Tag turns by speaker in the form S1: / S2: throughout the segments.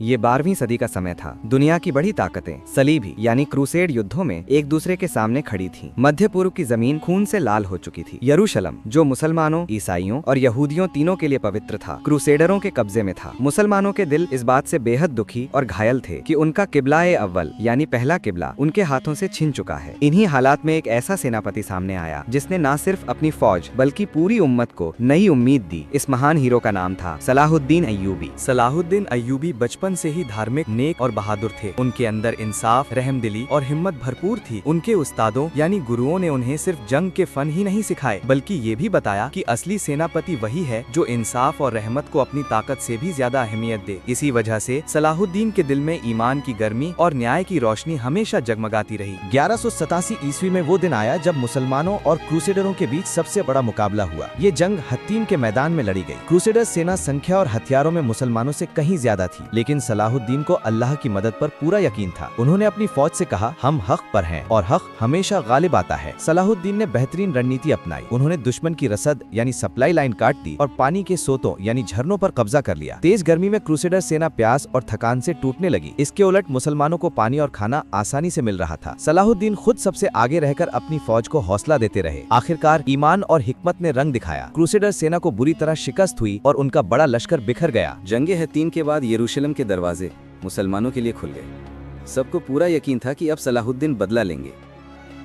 S1: ये 12वीं सदी का समय था। दुनिया की बड़ी ताकतें सलीबी यानी क्रूसेड युद्धों में एक दूसरे के सामने खड़ी थीं। मध्य पूर्व की जमीन खून से लाल हो चुकी थी। यरूशलम जो मुसलमानों, ईसाइयों और यहूदियों तीनों के लिए पवित्र था, क्रूसेडरों के कब्जे में था। मुसलमानों के दिल इस बात से बेहद दुखी और घायल थे कि उनका किबला-ए अव्वल यानी पहला किबला उनके हाथों से छिन चुका है। इन्हीं हालात में एक ऐसा सेनापति सामने आया जिसने न सिर्फ अपनी फौज बल्कि पूरी उम्मत को नई उम्मीद दी। इस महान हीरो का नाम था सलाहुद्दीन अय्यूबी।
S2: सलाहुद्दीन अय्यूबी बचपन से ही धार्मिक, नेक और बहादुर थे। उनके अंदर इंसाफ, रहमदिली और हिम्मत भरपूर थी। उनके उस्तादों यानी गुरुओं ने उन्हें सिर्फ जंग के फन ही नहीं सिखाए, बल्कि ये भी बताया कि असली सेनापति वही है जो इंसाफ और रहमत को अपनी ताकत से भी ज्यादा अहमियत दे। इसी वजह से सलाहुद्दीन के दिल में ईमान की गर्मी और न्याय की रोशनी हमेशा जगमगाती रही।
S3: 1187 ईस्वी में वो दिन आया जब मुसलमानों और क्रूसेडरों के बीच सबसे बड़ा मुकाबला हुआ। ये जंग हत्तीन के मैदान में लड़ी गई। क्रूसेडर सेना संख्या और हथियारों में मुसलमानों से कहीं ज्यादा थी, लेकिन सलाहुद्दीन को अल्लाह की मदद पर पूरा यकीन था। उन्होंने अपनी फौज से कहा, हम हक पर हैं और हक हमेशा गालिब आता है। सलाहुद्दीन ने बेहतरीन रणनीति अपनाई। उन्होंने दुश्मन की रसद यानी सप्लाई लाइन काट दी और पानी के सोतों यानी झरनों पर कब्जा कर लिया। तेज गर्मी में क्रूसेडर सेना प्यास और थकान से टूटने लगी। इसके उलट मुसलमानों को पानी और खाना आसानी से मिल रहा था। सलाहुद्दीन खुद सबसे आगे रहकर अपनी फौज को हौसला देते रहे। आखिरकार ईमान और हिकमत ने रंग दिखाया। क्रूसेडर सेना को बुरी तरह शिकस्त हुई और उनका बड़ा लश्कर बिखर गया।
S1: जंगे हत्तीन के बाद यरूशलेम के दरवाजे मुसलमानों के लिए खुल गए। सबको पूरा यकीन था कि अब सलाहुद्दीन बदला लेंगे,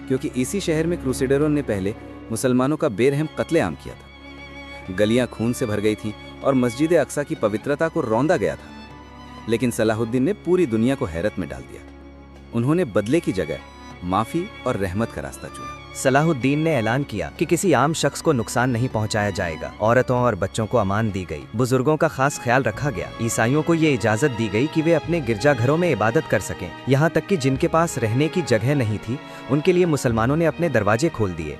S1: क्योंकि इसी शहर में क्रूसेडरों ने पहले मुसलमानों का बेरहम कत्लेआम किया था। गलियां खून से भर गई थीं और मस्जिद अक्सा की पवित्रता को रौंदा गया था। लेकिन सलाहुद्दीन ने पूरी दुनिया को हैरत में डाल दिया। उन्होंने बदले की जगह माफी और रहमत का रास्ता चुना।
S4: सलाहुद्दीन ने ऐलान किया कि किसी आम शख्स को नुकसान नहीं पहुंचाया जाएगा। औरतों और बच्चों को अमान दी गई। बुजुर्गों का खास ख्याल रखा गया। ईसाइयों को ये इजाजत दी गई कि वे अपने गिरजाघरों में इबादत कर सकें। यहाँ तक कि जिनके पास रहने की जगह नहीं थी, उनके लिए मुसलमानों ने अपने दरवाजे खोल दिए।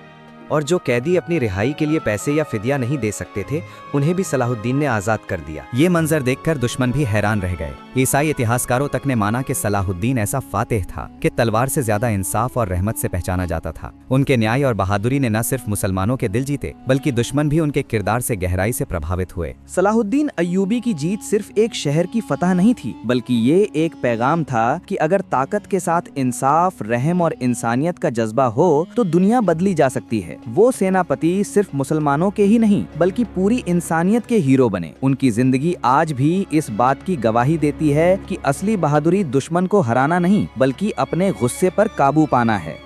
S4: और जो कैदी अपनी रिहाई के लिए पैसे या फिदिया नहीं दे सकते थे, उन्हें भी सलाहुद्दीन ने आज़ाद कर दिया।
S5: ये मंजर देखकर दुश्मन भी हैरान रह गए। ईसाई इतिहासकारों तक ने माना कि सलाहुद्दीन ऐसा फातेह था कि तलवार से ज्यादा इंसाफ और रहमत से पहचाना जाता था। उनके न्याय और बहादुरी ने न सिर्फ मुसलमानों के दिल जीते, बल्कि दुश्मन भी उनके किरदार से गहराई से प्रभावित हुए।
S6: सलाहुद्दीन अय्यूबी की जीत सिर्फ एक शहर की फतह नहीं थी, बल्कि ये एक पैगाम था कि अगर ताकत के साथ इंसाफ, रहम और इंसानियत का जज्बा हो तो दुनिया बदली जा सकती है। वो सेनापति सिर्फ मुसलमानों के ही नहीं, बल्कि पूरी इंसानियत के हीरो बने। उनकी जिंदगी आज भी इस बात की गवाही देती है कि असली बहादुरी दुश्मन को हराना नहीं, बल्कि अपने गुस्से पर काबू पाना है।